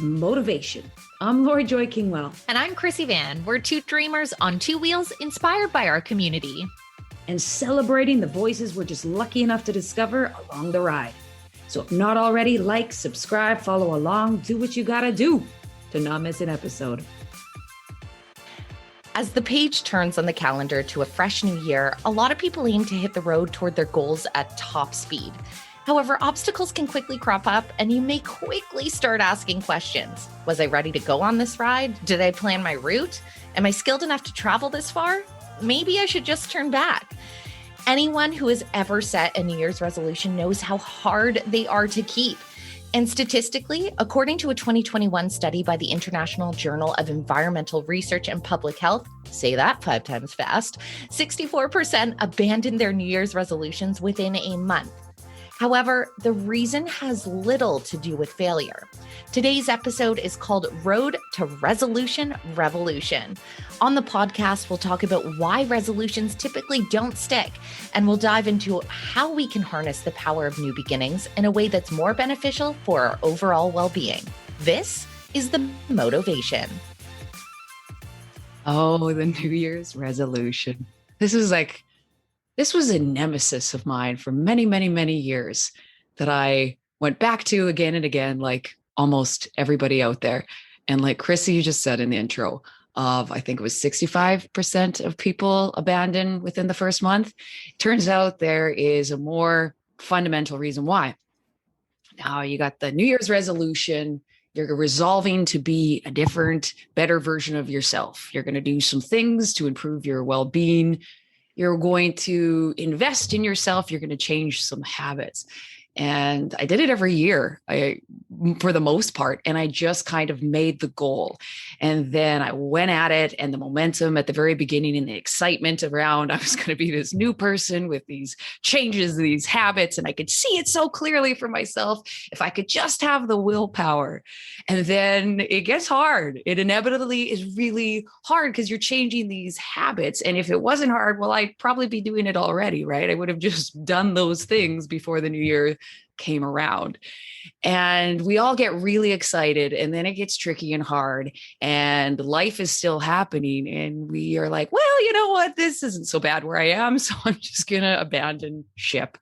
Motivation. I'm Lori Joy Kingwell. And I'm Chrissy Van. We're two dreamers on two wheels inspired by our community. And celebrating the voices we're just lucky enough to discover along the ride. So if not already, like, subscribe, follow along, do what you gotta do to not miss an episode. As the page turns on the calendar to a fresh new year, a lot of people aim to hit the road toward their goals at top speed. However, obstacles can quickly crop up and you may quickly start asking questions. Was I ready to go on this ride? Did I plan my route? Am I skilled enough to travel this far? Maybe I should just turn back. Anyone who has ever set a New Year's resolution knows how hard they are to keep. And statistically, according to a 2021 study by the International Journal of Environmental Research and Public Health, say that 5 times fast, 64% abandoned their New Year's resolutions within a month. However, the reason has little to do with failure. Today's episode is called Road to Resolution Revolution. On the podcast, we'll talk about why resolutions typically don't stick, and we'll dive into how we can harness the power of new beginnings in a way that's more beneficial for our overall well-being. This is the motivation. Oh, the New Year's resolution. This was a nemesis of mine for many, many, many years that I went back to again and again, like almost everybody out there. And like Chrissy, you just said in the intro I think it was 65% of people abandon within the first month. Turns out there is a more fundamental reason why. Now you got the New Year's resolution. You're resolving to be a different, better version of yourself. You're going to do some things to improve your well-being. You're going to invest in yourself. You're going to change some habits. And I did it every year, for the most part. And I just kind of made the goal. And then I went at it, and the momentum at the very beginning and the excitement around I was going to be this new person with these changes, these habits. And I could see it so clearly for myself if I could just have the willpower. And then it gets hard. It inevitably is really hard because you're changing these habits. And if it wasn't hard, well, I'd probably be doing it already, right? I would have just done those things before the new year came around. And we all get really excited, and then it gets tricky and hard, and life is still happening. And we are like, well, you know what? This isn't so bad where I am. So I'm just going to abandon ship.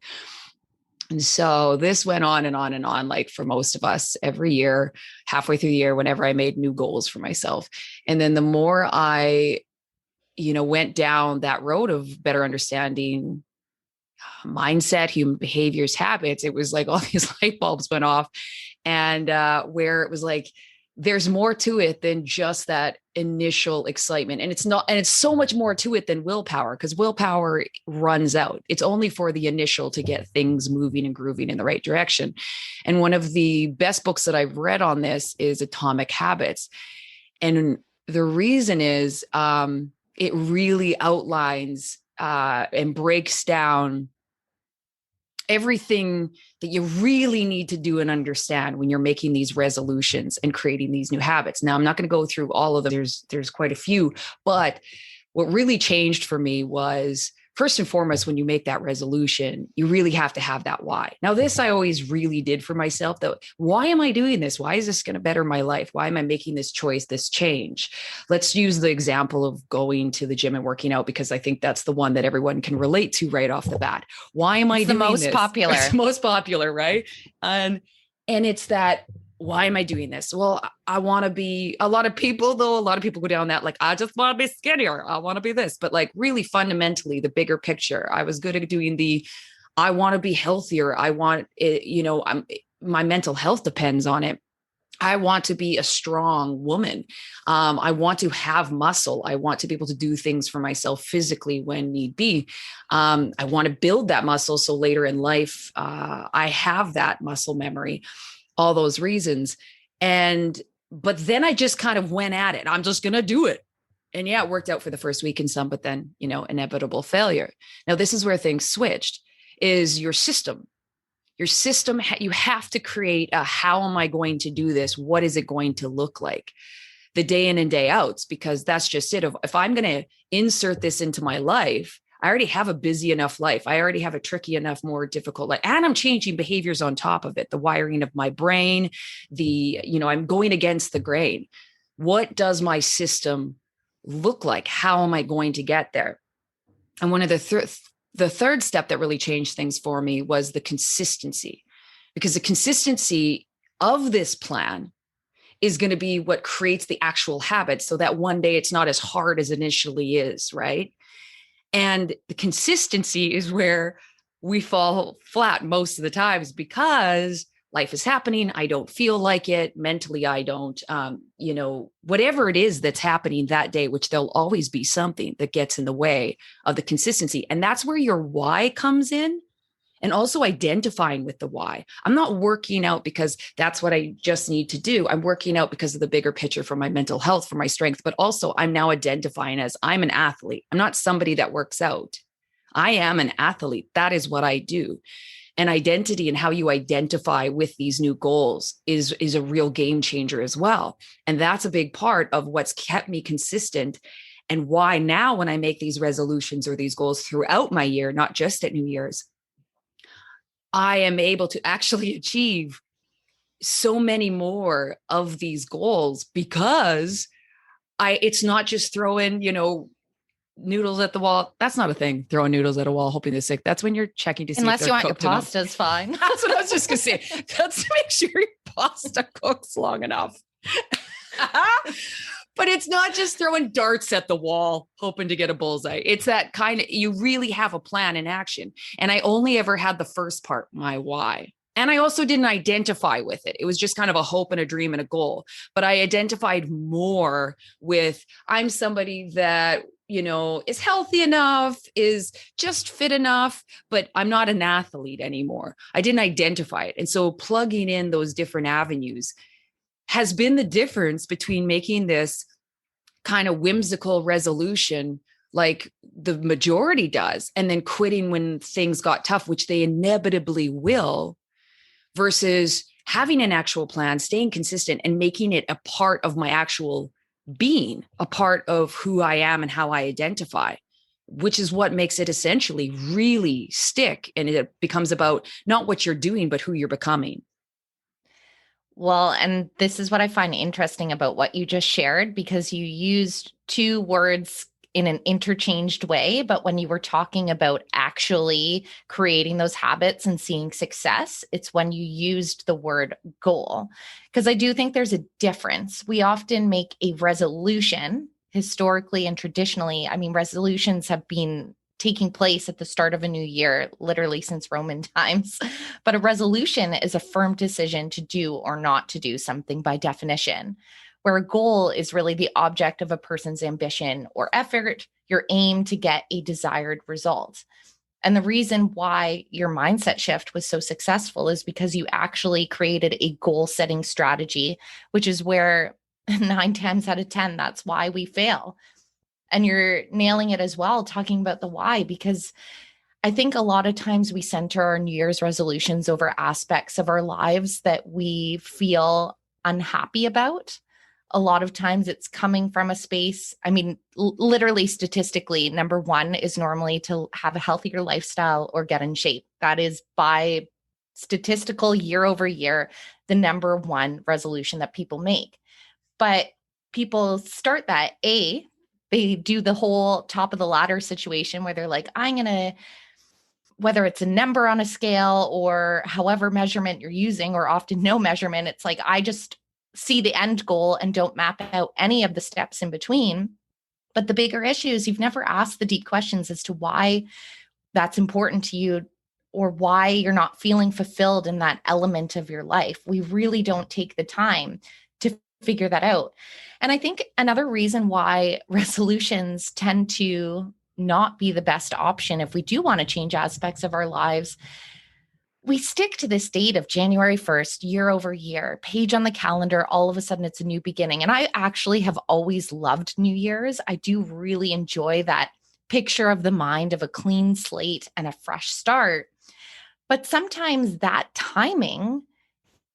And so this went on and on and on, like for most of us every year, halfway through the year, whenever I made new goals for myself. And then the more I, went down that road of better understanding mindset, human behaviors, habits, it was like all these light bulbs went off, and where it was like, there's more to it than just that initial excitement. And it's so much more to it than willpower, because willpower runs out. It's only for the initial to get things moving and grooving in the right direction. And one of the best books that I've read on this is Atomic Habits. And the reason is it really outlines and breaks down everything that you really need to do and understand when you're making these resolutions and creating these new habits. Now, I'm not going to go through all of them. There's quite a few, but what really changed for me was, first and foremost, when you make that resolution, you really have to have that why. Now, this I always really did for myself, though. Why am I doing this? Why is this going to better my life? Why am I making this choice, this change? Let's use the example of going to the gym and working out, because I think that's the one that everyone can relate to right off the bat. Why am I doing this? It's the most popular. It's the most popular, right? And it's that, why am I doing this? Well, I want to be, a lot of people go down that, like, I just want to be skinnier. I want to be this, but like really fundamentally the bigger picture, I was good at doing I want to be healthier. I want it, my mental health depends on it. I want to be a strong woman. I want to have muscle. I want to be able to do things for myself physically when need be. I want to build that muscle so later in life, I have that muscle memory. All those reasons. But then I just kind of went at it. I'm just going to do it. And yeah, it worked out for the first week and some, but then, inevitable failure. Now, this is where things switched, is your system. Your system, you have to create how am I going to do this? What is it going to look like? The day in and day outs, because that's just it. If I'm going to insert this into my life, I already have a busy enough life. I already have a tricky enough, more difficult life. And I'm changing behaviors on top of it, the wiring of my brain, I'm going against the grain. What does my system look like? How am I going to get there? And one of the third step that really changed things for me was the consistency, because the consistency of this plan is going to be what creates the actual habit, so that one day it's not as hard as initially is, right? And the consistency is where we fall flat most of the times, because life is happening. I don't feel like it mentally. I don't, whatever it is that's happening that day, which there'll always be something that gets in the way of the consistency. And that's where your why comes in. And also identifying with the why. I'm not working out because that's what I just need to do. I'm working out because of the bigger picture for my mental health, for my strength, but also I'm now identifying as I'm an athlete. I'm not somebody that works out. I am an athlete. That is what I do. And identity and how you identify with these new goals is a real game changer as well. And that's a big part of what's kept me consistent, and why now when I make these resolutions or these goals throughout my year, not just at New Year's, I am able to actually achieve so many more of these goals, because it's not just throwing, noodles at the wall. That's not a thing. Throwing noodles at a wall, hoping they're sick. That's when you're checking to see Unless if you they're want your cooked enough. pasta's fine. That's what I was just going to say. That's to make sure your pasta cooks long enough. But it's not just throwing darts at the wall, hoping to get a bullseye. It's that kind of, you really have a plan in action. And I only ever had the first part, my why. And I also didn't identify with it. It was just kind of a hope and a dream and a goal. But I identified more with, I'm somebody that, is healthy enough, is just fit enough, but I'm not an athlete anymore. I didn't identify it. And so plugging in those different avenues has been the difference between making this kind of whimsical resolution like the majority does, and then quitting when things got tough, which they inevitably will, versus having an actual plan, staying consistent, and making it a part of my actual being, a part of who I am and how I identify, which is what makes it essentially really stick. And it becomes about not what you're doing, but who you're becoming. Well, and this is what I find interesting about what you just shared, because you used two words in an interchanged way. But when you were talking about actually creating those habits and seeing success, it's when you used the word goal. Because I do think there's a difference. We often make a resolution historically and traditionally. I mean, resolutions have been taking place at the start of a new year, literally since Roman times. But a resolution is a firm decision to do or not to do something by definition, where a goal is really the object of a person's ambition or effort, your aim to get a desired result. And the reason why your mindset shift was so successful is because you actually created a goal-setting strategy, which is where 9 times out of 10, that's why we fail. And you're nailing it as well, talking about the why, because I think a lot of times we center our New Year's resolutions over aspects of our lives that we feel unhappy about. A lot of times it's coming from a space, I mean, literally statistically, number one is normally to have a healthier lifestyle or get in shape. That is by statistical year over year, the number one resolution that people make. But people start that, they do the whole top of the ladder situation where they're like, I'm going to, whether it's a number on a scale or however measurement you're using, or often no measurement, it's like, I just see the end goal and don't map out any of the steps in between. But the bigger issue is you've never asked the deep questions as to why that's important to you, or why you're not feeling fulfilled in that element of your life. We really don't take the time to figure that out. And I think another reason why resolutions tend to not be the best option if we do want to change aspects of our lives, we stick to this date of January 1st, year over year, page on the calendar, all of a sudden it's a new beginning. And I actually have always loved New Year's. I do really enjoy that picture of the mind of a clean slate and a fresh start. But sometimes that timing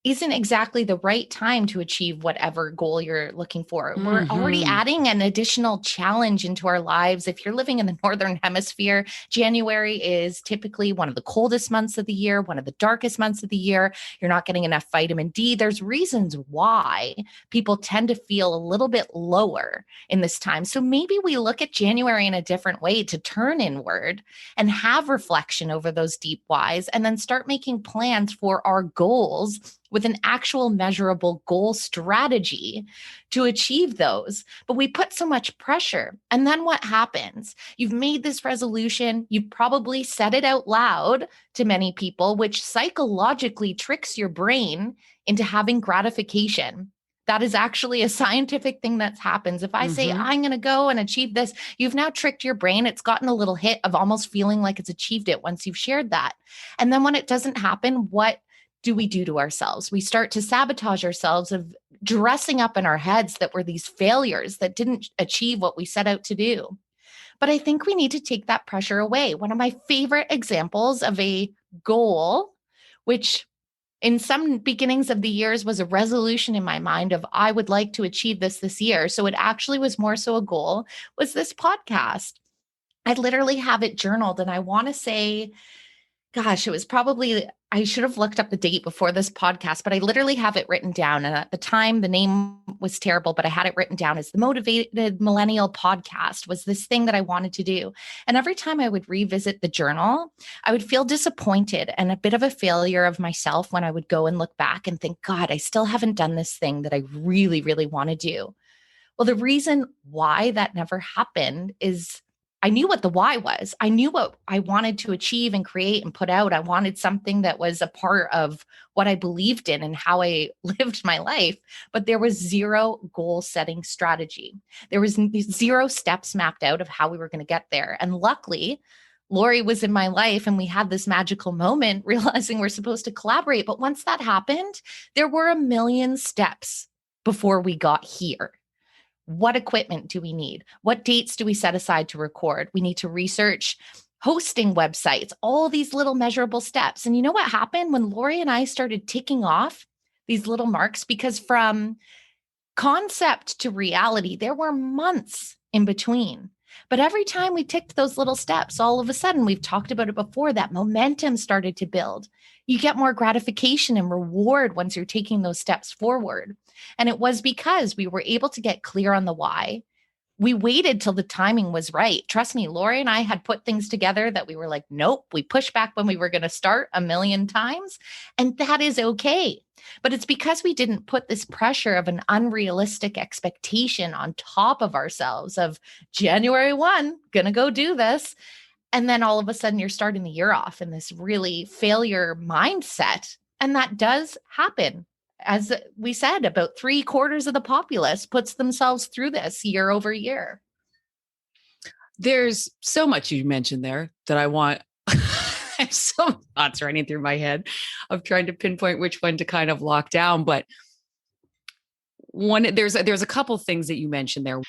isn't exactly the right time to achieve whatever goal you're looking for. We're already Hmm. adding an additional challenge into our lives. If you're living in the Northern Hemisphere, January is typically one of the coldest months of the year, one of the darkest months of the year. You're not getting enough vitamin D. There's reasons why people tend to feel a little bit lower in this time. So maybe we look at January in a different way to turn inward and have reflection over those deep whys, and then start making plans for our goals with an actual measurable goal strategy to achieve those. But we put so much pressure. And then what happens? You've made this resolution, you probably said it out loud to many people, which psychologically tricks your brain into having gratification. That is actually a scientific thing that happens. If I say, Hmm. I'm going to go and achieve this, you've now tricked your brain. It's gotten a little hit of almost feeling like it's achieved it once you've shared that. And then when it doesn't happen, what do we do to ourselves? We start to sabotage ourselves of dressing up in our heads that we're these failures that didn't achieve what we set out to do. But I think we need to take that pressure away. One of my favorite examples of a goal, which in some beginnings of the years was a resolution in my mind of I would like to achieve this year. So it actually was more so a goal, was this podcast. I literally have it journaled, and I want to say, gosh, it was probably, I should have looked up the date before this podcast, but I literally have it written down. And at the time, the name was terrible, but I had it written down as the Motivated Millennial Podcast was this thing that I wanted to do. And every time I would revisit the journal, I would feel disappointed and a bit of a failure of myself when I would go and look back and think, God, I still haven't done this thing that I really, really want to do. Well, the reason why that never happened is I knew what the why was. I knew what I wanted to achieve and create and put out. I wanted something that was a part of what I believed in and how I lived my life, but there was zero goal setting strategy. There was zero steps mapped out of how we were going to get there. And luckily, Lori was in my life and we had this magical moment realizing we're supposed to collaborate. But once that happened, there were a million steps before we got here. What equipment do we need? What dates do we set aside to record? We need to research hosting websites, all these little measurable steps. And you know what happened when Lori and I started ticking off these little marks? Because from concept to reality, there were months in between. But every time we ticked those little steps, all of a sudden, we've talked about it before, that momentum started to build. You get more gratification and reward once you're taking those steps forward. And it was because we were able to get clear on the why. We waited till the timing was right. Trust me, Lori and I had put things together that we were like, nope, we pushed back when we were going to start a million times. And that is okay. But it's because we didn't put this pressure of an unrealistic expectation on top of ourselves of January 1, going to go do this. And then all of a sudden you're starting the year off in this really failure mindset. And that does happen. As we said, about 3/4 of the populace puts themselves through this year over year. There's so much you mentioned there that I want. I have some thoughts running through my head of trying to pinpoint which one to kind of lock down. But there's a couple things that you mentioned there,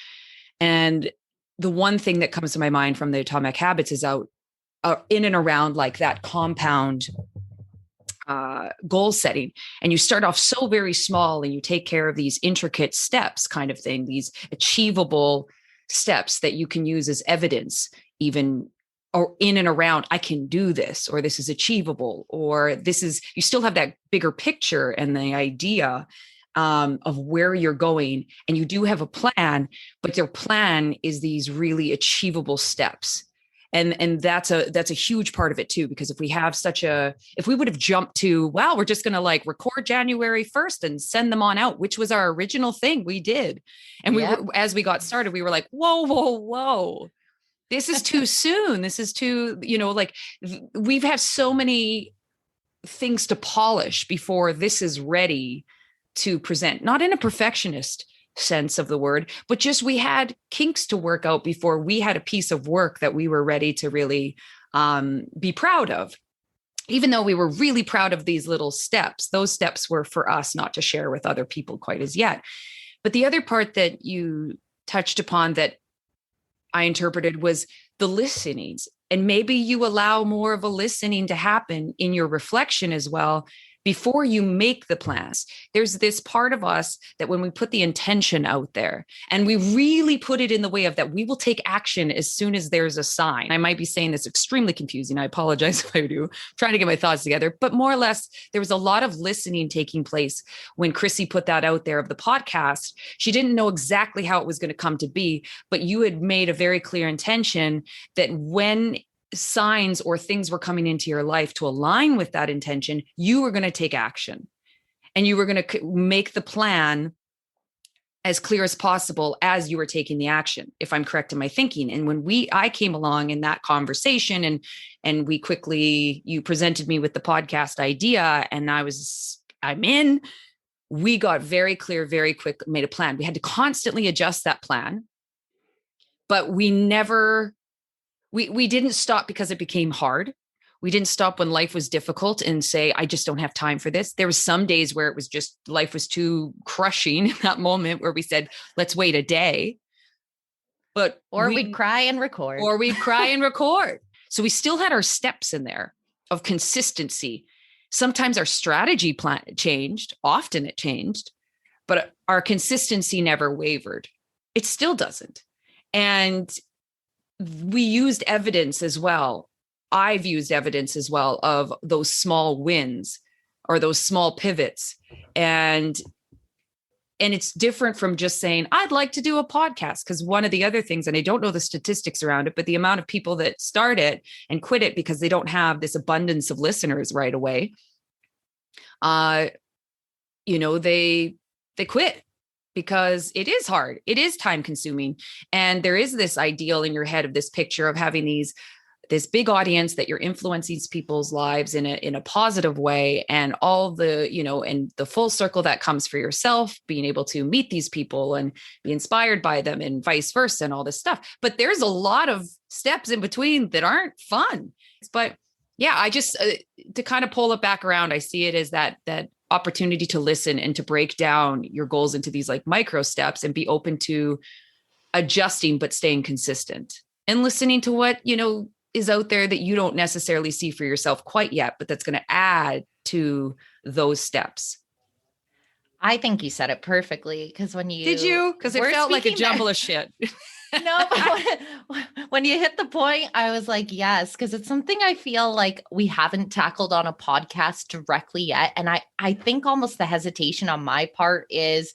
and the one thing that comes to my mind from the Atomic Habits is out in and around like that compound goal setting. And you start off so very small and you take care of these intricate steps kind of thing, these achievable steps that you can use as evidence, even or in and around, I can do this, or this is achievable, or this is, you still have that bigger picture and the idea of where you're going. And you do have a plan, but your plan is these really achievable steps. And that's a huge part of it too, because if we would have jumped to, wow, we're just going to like record January 1st and send them on out, which was our original thing we did. And Yep. we were, as we got started, we were like, whoa, this is too soon. This is too, like we've had so many things to polish before this is ready to present, not in a perfectionist sense of the word, but just we had kinks to work out before we had a piece of work that we were ready to really be proud of. Even though we were really proud of these little steps, those steps were for us, not to share with other people quite as yet. But the other part that you touched upon that I interpreted was the listenings. And maybe you allow more of a listening to happen in your reflection as well, before you make the plans. There's this part of us that when we put the intention out there and we really put it in the way of that, we will take action as soon as there's a sign. I might be saying this extremely confusing. I apologize if I do. I'm trying to get my thoughts together, but more or less, there was a lot of listening taking place when Chrissy put that out there of the podcast. She didn't know exactly how it was going to come to be, but you had made a very clear intention that when signs or things were coming into your life to align with that intention, you were going to take action and you were going to make the plan as clear as possible as you were taking the action, if I'm correct in my thinking. And when I came along in that conversation and we quickly, you presented me with the podcast idea and I'm in, we got very clear, very quick, made a plan. We had to constantly adjust that plan, but we didn't stop because it became hard. We didn't stop when life was difficult and say, I just don't have time for this. There was some days where it was just, life was too crushing in that moment where we said, let's wait a day. We'd cry and record. So we still had our steps in there of consistency. Sometimes our strategy plan changed. Often it changed, but our consistency never wavered. It still doesn't. And we used evidence as well. I've used evidence as well of those small wins or those small pivots. And it's different from just saying, I'd like to do a podcast. Because one of the other things, and I don't know the statistics around it, but the amount of people that start it and quit it because they don't have this abundance of listeners right away, they quit. Because it is hard. It is time consuming. And there is this ideal in your head of this picture of having this big audience that you're influencing people's lives in a positive way. And all the, and the full circle that comes for yourself, being able to meet these people and be inspired by them and vice versa and all this stuff. But there's a lot of steps in between that aren't fun. But yeah, I just, to kind of pull it back around, I see it as that opportunity to listen and to break down your goals into these like micro steps and be open to adjusting, but staying consistent and listening to what, is out there that you don't necessarily see for yourself quite yet, but that's going to add to those steps. I think you said it perfectly. Because did you? Because it felt like a jumble of shit. No, but when you hit the point, I was like, yes, because it's something I feel like we haven't tackled on a podcast directly yet. And I think almost the hesitation on my part is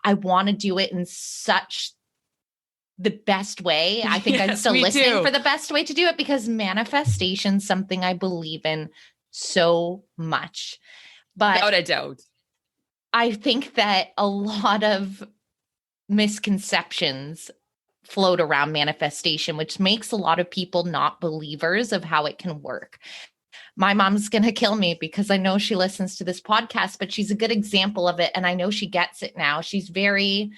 I want to do it in such the best way. I think I'm still listening for the best way to do it because manifestation is something I believe in so much. But without a doubt, I think that a lot of misconceptions float around manifestation, which makes a lot of people not believers of how it can work. My mom's going to kill me because I know she listens to this podcast, but she's a good example of it. And I know she gets it now. She's very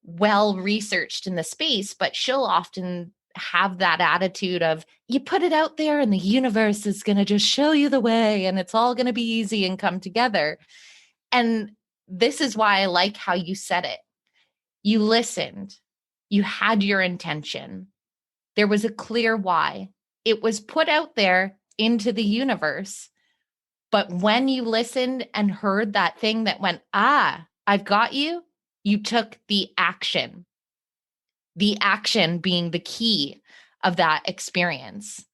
well researched in the space, but she'll often have that attitude of you put it out there and the universe is going to just show you the way and it's all going to be easy and come together. And this is why I like how you said it. You listened. You had your intention. There was a clear why. It was put out there into the universe. But when you listened and heard that thing that went, I've got you, you took the action being the key of that experience.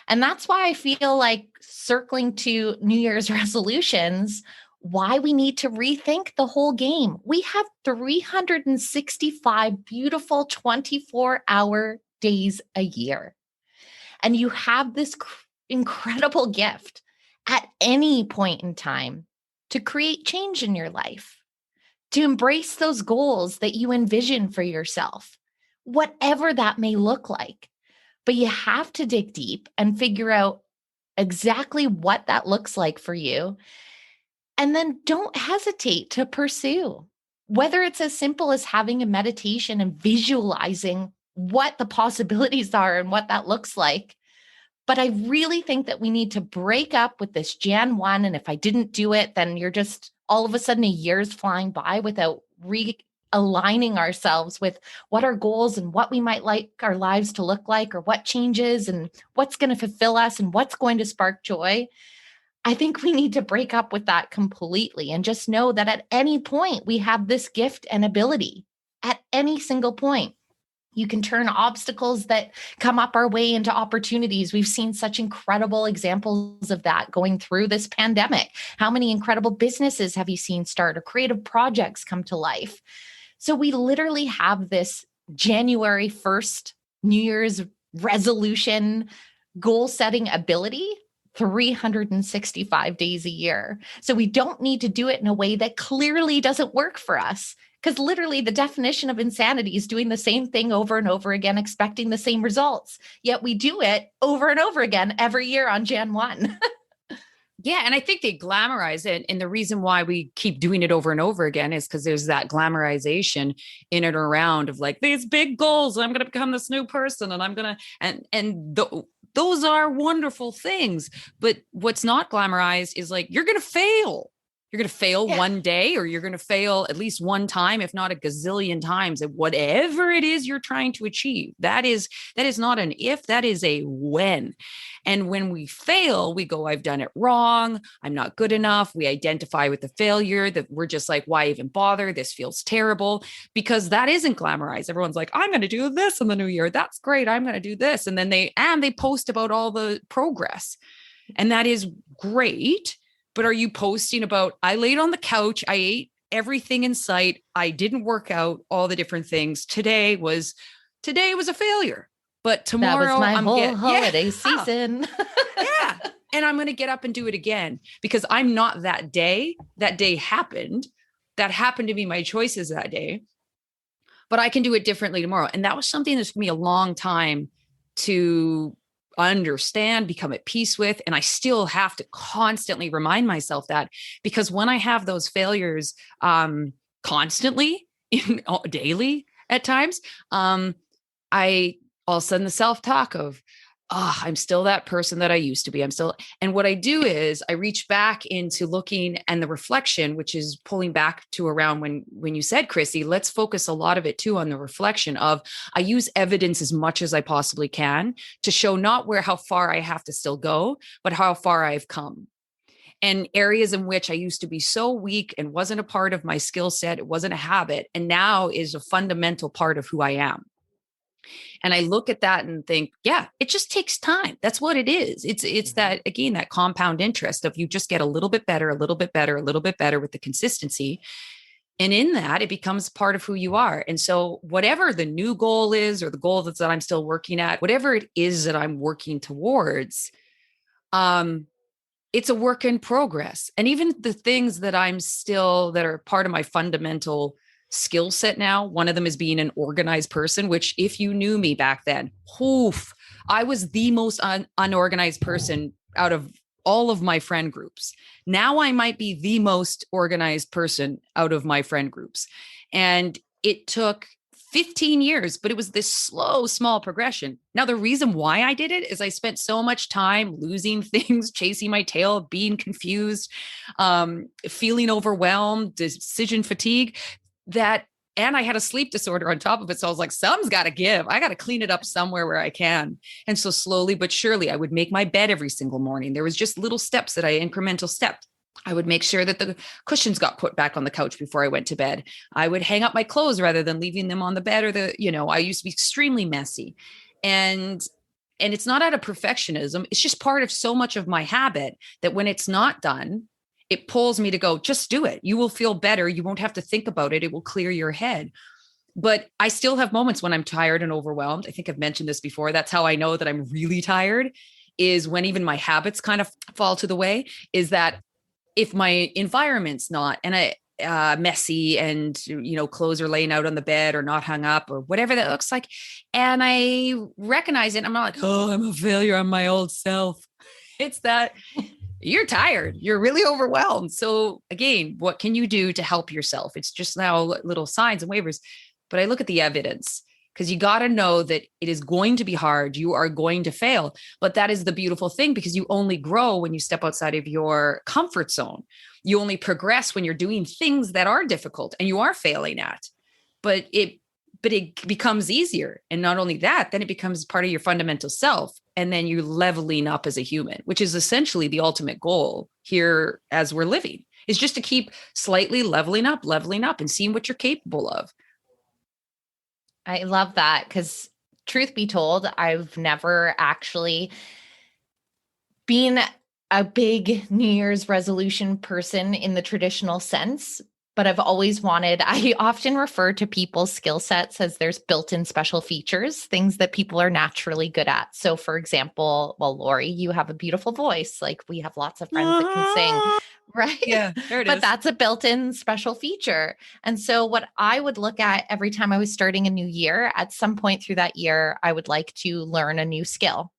And that's why I feel like circling to New Year's resolutions, why we need to rethink the whole game. We have 365 beautiful 24-hour days a year. And you have this incredible gift at any point in time to create change in your life, to embrace those goals that you envision for yourself, whatever that may look like. But you have to dig deep and figure out exactly what that looks like for you. And then don't hesitate to pursue, whether it's as simple as having a meditation and visualizing what the possibilities are and what that looks like. But I really think that we need to break up with this Jan 1. And if I didn't do it, then you're just all of a sudden a year's flying by without realigning ourselves with what our goals and what we might like our lives to look like, or what changes and what's going to fulfill us and what's going to spark joy. I think we need to break up with that completely and just know that at any point we have this gift and ability. At any single point, you can turn obstacles that come up our way into opportunities. We've seen such incredible examples of that going through this pandemic. How many incredible businesses have you seen start or creative projects come to life? So we literally have this January 1st New Year's resolution goal setting ability 365 days a year. So we don't need to do it in a way that clearly doesn't work for us. Because literally the definition of insanity is doing the same thing over and over again, expecting the same results. Yet we do it over and over again every year on Jan 1. Yeah. And I think they glamorize it. And the reason why we keep doing it over and over again is because there's that glamorization in and around of like these big goals. I'm going to become this new person and I'm going to, those are wonderful things. But what's not glamorized is like, you're going to fail. You're going to fail one day, or you're going to fail at least one time, if not a gazillion times, at whatever it is you're trying to achieve. That is not an if, that is a when. And when we fail, we go, I've done it wrong. I'm not good enough. We identify with the failure, that we're just like, why even bother? This feels terrible, because that isn't glamorized. Everyone's like, I'm going to do this in the new year. That's great. I'm going to do this. And then they post about all the progress. And that is great. But are you posting about, I laid on the couch, I ate everything in sight, I didn't work out, all the different things. Today was a failure. But tomorrow that was my whole holiday season. Yeah. And I'm going to get up and do it again, because I'm not that day. That day happened. That happened to be my choices that day. But I can do it differently tomorrow. And that was something that took me a long time to understand, become at peace with. And I still have to constantly remind myself that, because when I have those failures constantly, daily at times, I all of a sudden the self-talk of, I'm still that person that I used to be. And what I do is I reach back into looking, and the reflection, which is pulling back to around when you said, Chrissy, let's focus a lot of it too on the reflection of, I use evidence as much as I possibly can to show not how far I have to still go, but how far I've come. And areas in which I used to be so weak and wasn't a part of my skill set, it wasn't a habit, and now is a fundamental part of who I am. And I look at that and think, yeah, it just takes time. That's what it is. It's that, again, that compound interest of you just get a little bit better, a little bit better, a little bit better with the consistency. And in that, it becomes part of who you are. And so whatever the new goal is, or the goal that I'm still working at, whatever it is that I'm working towards, it's a work in progress. And even the things that that are part of my fundamental skill set now, one of them is being an organized person, which if you knew me back then, I was the most unorganized person out of all of my friend groups. Now I might be the most organized person out of my friend groups. And it took 15 years, but it was this slow, small progression. Now, the reason why I did it is I spent so much time losing things, chasing my tail, being confused, feeling overwhelmed, decision fatigue, and I had a sleep disorder on top of it. So I was like, something's got to give. I got to clean it up somewhere where I can. And so slowly but surely, I would make my bed every single morning. There was just little steps that incremental steps. I would make sure that the cushions got put back on the couch before I went to bed. I would hang up my clothes rather than leaving them on the bed, or I used to be extremely messy. And it's not out of perfectionism. It's just part of so much of my habit that when it's not done, it pulls me to go, just do it. You will feel better. You won't have to think about it. It will clear your head. But I still have moments when I'm tired and overwhelmed. I think I've mentioned this before. That's how I know that I'm really tired, is when even my habits kind of fall to the way, is that if my environment's not messy, and clothes are laying out on the bed or not hung up or whatever that looks like, and I recognize it, I'm not like, oh, I'm a failure, I'm my old self. It's that you're tired, you're really overwhelmed. So again, what can you do to help yourself? It's just now little signs and waivers, but I look at the evidence, because you got to know that it is going to be hard. You are going to fail, but that is the beautiful thing, because you only grow when you step outside of your comfort zone. You only progress when you're doing things that are difficult and you are failing at, but it but it becomes easier. And not only that, then it becomes part of your fundamental self. And then you're leveling up as a human, which is essentially the ultimate goal here as we're living, is just to keep slightly leveling up and seeing what you're capable of. I love that, because truth be told, I've never actually been a big New Year's resolution person in the traditional sense, but I've always wanted, I often refer to people's skill sets as there's built-in special features, things that people are naturally good at. So for example, well, Lori, you have a beautiful voice. Like we have lots of friends that can sing, right? Yeah, there it But is. that's a built-in special feature. And so what I would look at every time I was starting a new year, at some point through that year, I would like to learn a new skill.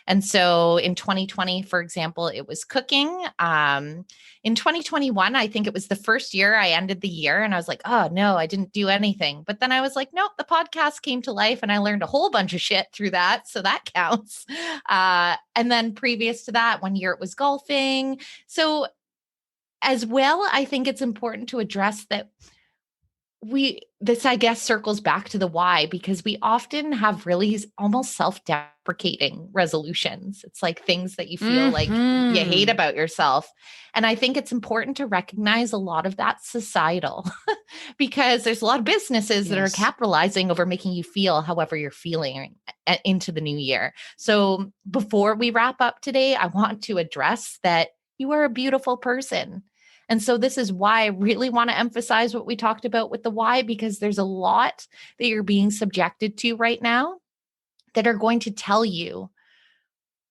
And so in 2020, for example, it was cooking. In 2021, I think it was the first year I ended the year and I was like, oh no, I didn't do anything. But then I was like, nope, the podcast came to life and I learned a whole bunch of shit through that. So that counts. And then previous to that, one year it was golfing. So as well, I think it's important to address that this, I guess, circles back to the why, because we often have really almost self-deprecating resolutions. It's like things that you feel like you hate about yourself. And I think it's important to recognize a lot of that societal because there's a lot of businesses that are capitalizing over making you feel however you're feeling into the new year. So before we wrap up today, I want to address that you are a beautiful person. And so this is why I really want to emphasize what we talked about with the why, because there's a lot that you're being subjected to right now that are going to tell you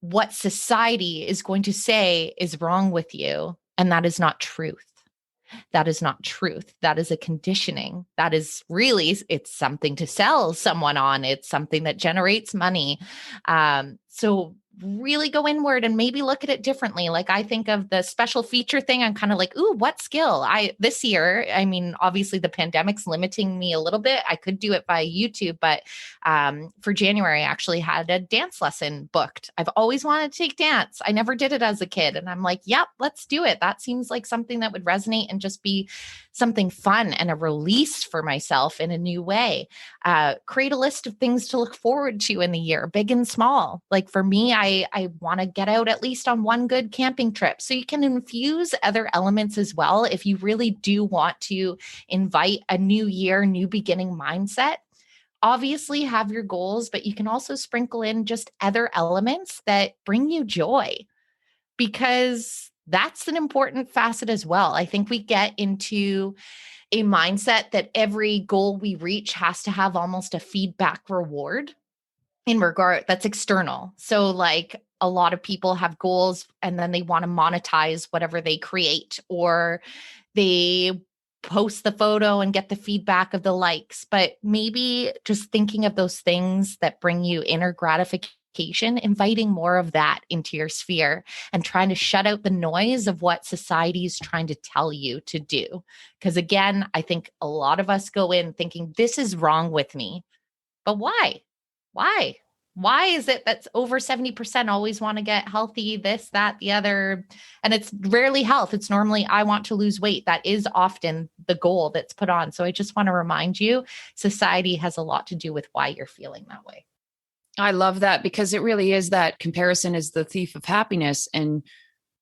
what society is going to say is wrong with you. And that is not truth. That is not truth. That is a conditioning. That is really, it's something to sell someone on. It's something that generates money. So really go inward and maybe look at it differently. Like I think of the special feature thing. I'm kind of like, ooh, what skill? This year, I mean, obviously the pandemic's limiting me a little bit. I could do it via YouTube, but for January, I actually had a dance lesson booked. I've always wanted to take dance. I never did it as a kid. And I'm like, yep, let's do it. That seems like something that would resonate and just be something fun and a release for myself in a new way. Create a list of things to look forward to in the year, big and small. Like for me, I want to get out at least on one good camping trip. So you can infuse other elements as well if you really do want to invite a new year, new beginning mindset. Obviously have your goals, but you can also sprinkle in just other elements that bring you joy, because that's an important facet as well. I think we get into a mindset that every goal we reach has to have almost a feedback reward in regard that's external. So like a lot of people have goals and then they want to monetize whatever they create, or they post the photo and get the feedback of the likes. But maybe just thinking of those things that bring you inner gratification, inviting more of that into your sphere and trying to shut out the noise of what society is trying to tell you to do. Because again, I think a lot of us go in thinking this is wrong with me. But why? Why? Why is it that's over 70% always want to get healthy, this, that, the other? And it's rarely health. It's normally, I want to lose weight. That is often the goal that's put on. So I just want to remind you, society has a lot to do with why you're feeling that way. I love that, because it really is that comparison is the thief of happiness. And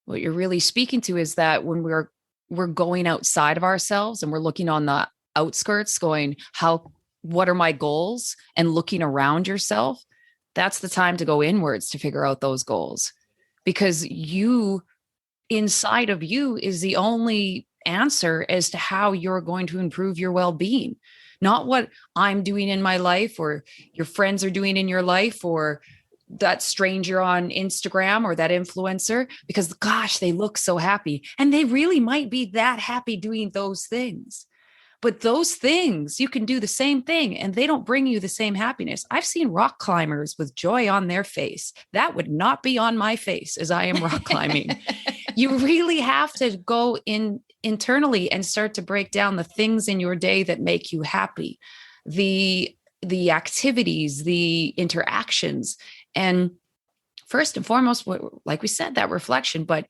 what you're really speaking to is that when we're going outside of ourselves and we're looking on the outskirts going, what are my goals, and looking around yourself, that's the time to go inwards to figure out those goals, because you, inside of you, is the only answer as to how you're going to improve your well-being, not what I'm doing in my life or your friends are doing in your life or that stranger on Instagram or that influencer, because gosh, they look so happy and they really might be that happy doing those things. But those things, you can do the same thing and they don't bring you the same happiness. I've seen rock climbers with joy on their face. That would not be on my face as I am rock climbing. You really have to go in internally and start to break down the things in your day that make you happy, the activities, the interactions. And first and foremost, like we said, that reflection. But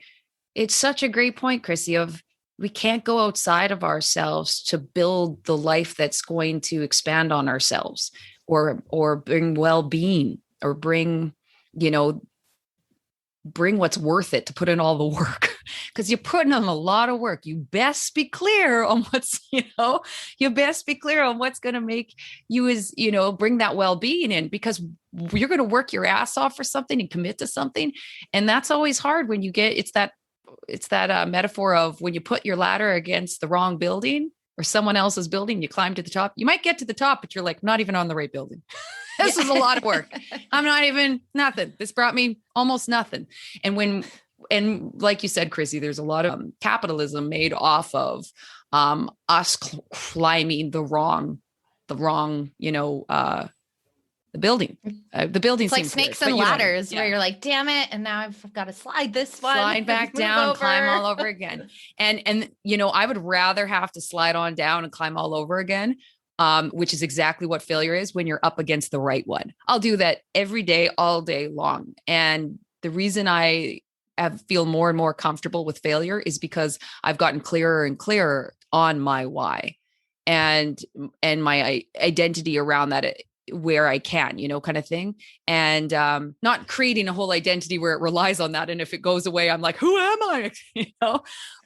it's such a great point, Chrissy, of we can't go outside of ourselves to build the life that's going to expand on ourselves, or bring well-being, or bring, you know, bring what's worth it, to put in all the work. Because you're putting in a lot of work. You best be clear on what's, you best be clear on what's going to make you, as, bring that well-being in, because you're going to work your ass off for something and commit to something. And that's always hard when you get, it's that metaphor of when you put your ladder against the wrong building or someone else's building, you climb to the top. You might get to the top, but you're like, not even on the right building. This is a lot of work. I'm not even nothing. This brought me almost nothing. And like you said, Chrissy, there's a lot of capitalism made off of us climbing the wrong, the building. The building. It's like snakes and ladders, where you're like, damn it, and now I've got to slide this one, slide back down, climb all over again. And I would rather have to slide on down and climb all over again. Which is exactly what failure is, when you're up against the right one. I'll do that every day, all day long. And the reason I feel more and more comfortable with failure is because I've gotten clearer and clearer on my why, and my identity around that, where I can, kind of thing. And not creating a whole identity where it relies on that. And if it goes away, I'm like, who am I?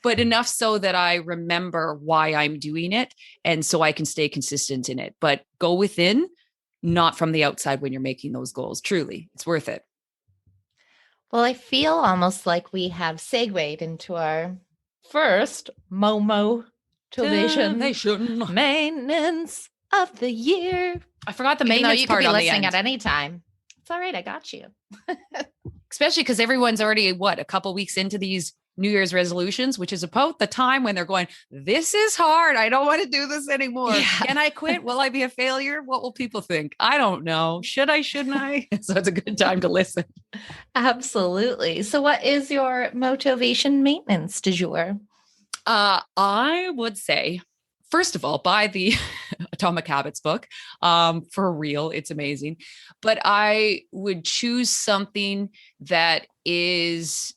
But enough so that I remember why I'm doing it. And so I can stay consistent in it, but go within, not from the outside when you're making those goals. Truly, it's worth it. Well, I feel almost like we have segued into our first motivation maintenance of the year. I forgot the maintenance part on the end. You could be listening at any time. It's all right. I got you. Especially because everyone's already, a couple weeks into these New Year's resolutions, which is about the time when they're going, this is hard. I don't want to do this anymore. Yeah. Can I quit? Will I be a failure? What will people think? I don't know. Should I, shouldn't I? So it's a good time to listen. Absolutely. So what is your motivation maintenance du jour? I would say, first of all, buy the Atomic Habits book. For real, it's amazing. But I would choose something that is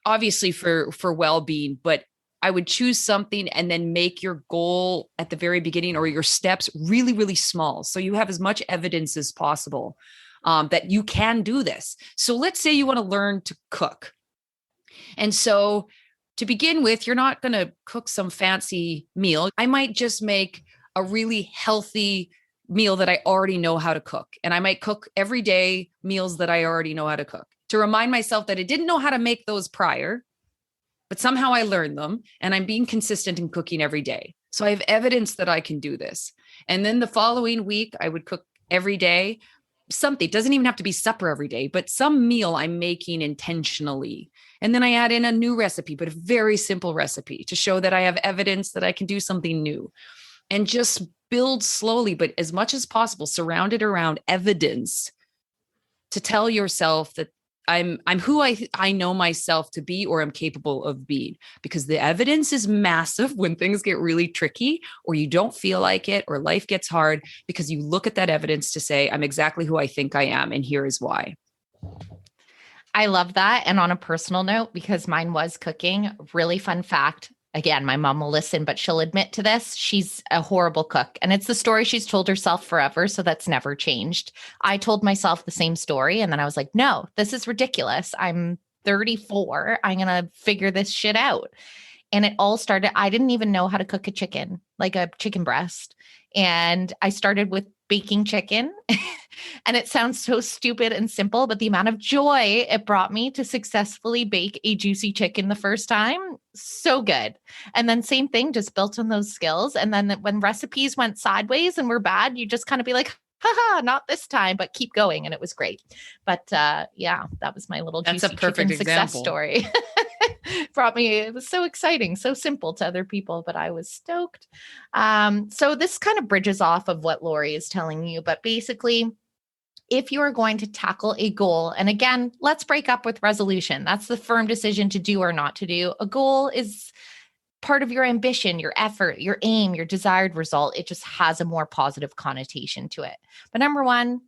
obviously for well-being, but I would choose something and then make your goal at the very beginning, or your steps, really, really small. So you have as much evidence as possible that you can do this. So let's say you want to learn to cook. And so to begin with, you're not going to cook some fancy meal. I might just make a really healthy meal that I already know how to cook. And I might cook every day meals that I already know how to cook, to remind myself that I didn't know how to make those prior, but somehow I learned them, and I'm being consistent in cooking every day. So I have evidence that I can do this. And then the following week, I would cook every day something. It doesn't even have to be supper every day, but some meal I'm making intentionally. And then I add in a new recipe, but a very simple recipe, to show that I have evidence that I can do something new. And just build slowly, but as much as possible, surrounded around evidence, to tell yourself that I'm who I know myself to be, or I'm capable of being, because the evidence is massive when things get really tricky, or you don't feel like it, or life gets hard, because you look at that evidence to say, I'm exactly who I think I am, and here is why. I love that. And on a personal note, because mine was cooking, really fun fact. Again, my mom will listen, but she'll admit to this. She's a horrible cook. And it's the story she's told herself forever. So that's never changed. I told myself the same story. And then I was like, no, this is ridiculous. I'm 34. I'm going to figure this shit out. And it all started, I didn't even know how to cook a chicken, like a chicken breast. And I started with baking chicken. And it sounds so stupid and simple, but the amount of joy it brought me to successfully bake a juicy chicken the first time, so good. And then same thing, just built on those skills. And then when recipes went sideways and were bad, you just kind of be like, haha, not this time, but keep going. And it was great. But yeah, that was my little That's juicy a perfect chicken success story. Brought me, it was so exciting, so simple to other people, but I was stoked. So this kind of bridges off of what Lori is telling you, but basically, if you are going to tackle a goal, and again, let's break up with resolution. That's the firm decision to do or not to do. A goal is part of your ambition, your effort, your aim, your desired result. It just has a more positive connotation to it. But number one,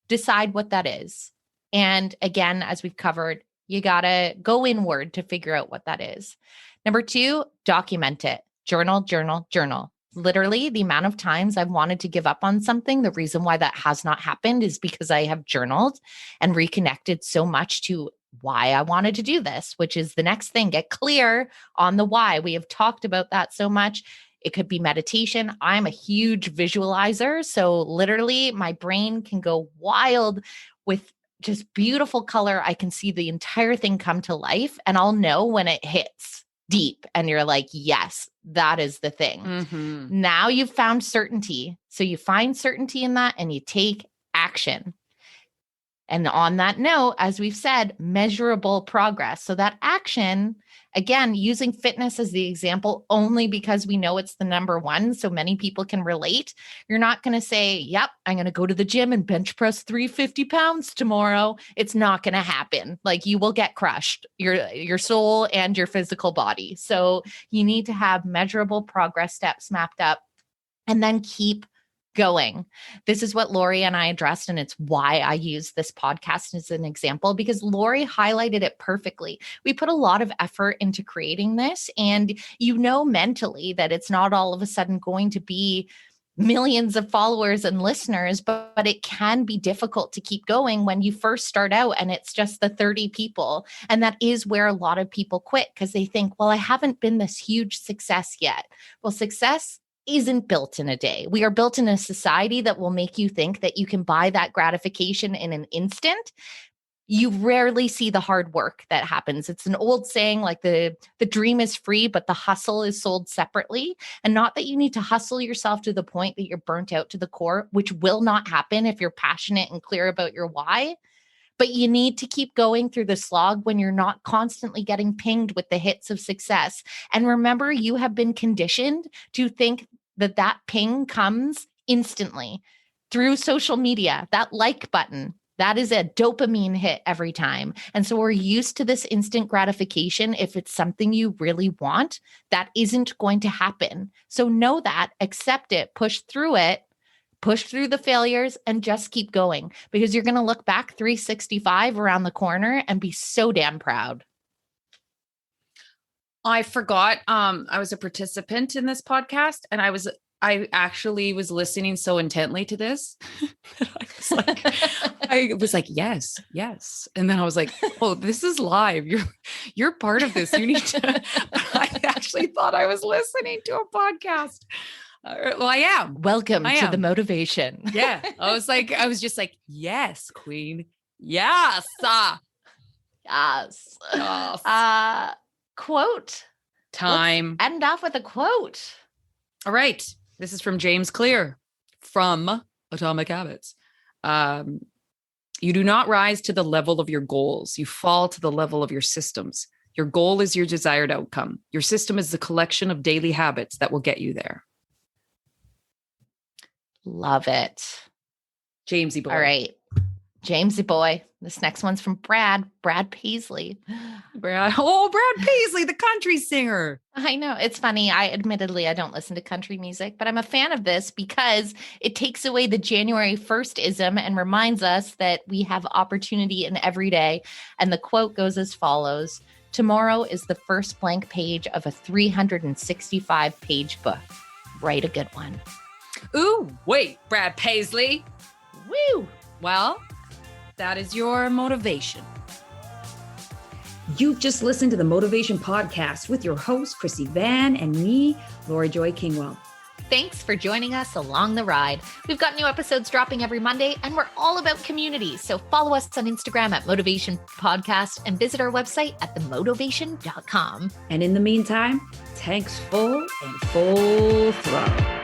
decide what that is. And again, as we've covered, You got to go inward to figure out what that is. Number 2, document it. Journal, journal, journal. Literally, the amount of times I've wanted to give up on something, the reason why that has not happened is because I have journaled and reconnected so much to why I wanted to do this, which is the next thing. Get clear on the why. We have talked about that so much. It could be meditation. I'm a huge visualizer. So literally, my brain can go wild with just beautiful color. I can see the entire thing come to life, and I'll know when it hits deep and you're like, yes, that is the thing. Mm-hmm. Now you've found certainty. So you find certainty in that and you take action. And on that note, as we've said, measurable progress. So that action, again, using fitness as the example only because we know it's the number one, so many people can relate. You're not going to say, yep, I'm going to go to the gym and bench press 350 pounds tomorrow. It's not going to happen. Like, you will get crushed, your soul and your physical body. So you need to have measurable progress steps mapped up and then keep going. This is what Lori and I addressed, and it's why I use this podcast as an example, because Lori highlighted it perfectly. We put a lot of effort into creating this, and you know mentally that it's not all of a sudden going to be millions of followers and listeners, but it can be difficult to keep going when you first start out and it's just the 30 people. And that is where a lot of people quit because they think, well, I haven't been this huge success yet. Well, success isn't built in a day. We are built in a society that will make you think that you can buy that gratification in an instant. You rarely see the hard work that happens. It's an old saying, like the dream is free, but the hustle is sold separately. And not that you need to hustle yourself to the point that you're burnt out to the core, which will not happen if you're passionate and clear about your why. But you need to keep going through the slog when you're not constantly getting pinged with the hits of success. And remember, you have been conditioned to think that ping comes instantly through social media, that like button. That is a dopamine hit every time. And so we're used to this instant gratification. If it's something you really want, that isn't going to happen. So know that, accept it, push through the failures, and just keep going, because you're going to look back 365 around the corner and be so damn proud. I forgot. I was a participant in this podcast, and I actually was listening so intently to this that I was like, yes, yes. And then I was like, oh, this is live. You're part of this. You need to, I actually thought I was listening to a podcast. Well, I am. Welcome to the motivation. Yeah. I was just like, yes, queen. Yes. Yes. Yes. Quote. Time. Let's end off with a quote. All right. This is from James Clear from Atomic Habits. You do not rise to the level of your goals. You fall to the level of your systems. Your goal is your desired outcome. Your system is the collection of daily habits that will get you there. Love it. Jamesy boy. All right. Jamesy boy. This next one's from Brad Paisley. Brad Paisley, the country singer. I know. It's funny. I don't listen to country music, but I'm a fan of this because it takes away the January 1st-ism and reminds us that we have opportunity in every day. And the quote goes as follows: tomorrow is the first blank page of a 365-page book. Write a good one. Ooh, wait, Brad Paisley. Woo! Well, that is your motivation. You've just listened to the Motivation Podcast with your host, Chrissy Van, and me, Lori Joy Kingwell. Thanks for joining us along the ride. We've got new episodes dropping every Monday, and we're all about community. So follow us on Instagram at Motivation Podcast and visit our website at themotivation.com. And in the meantime, tanks full and full throttle.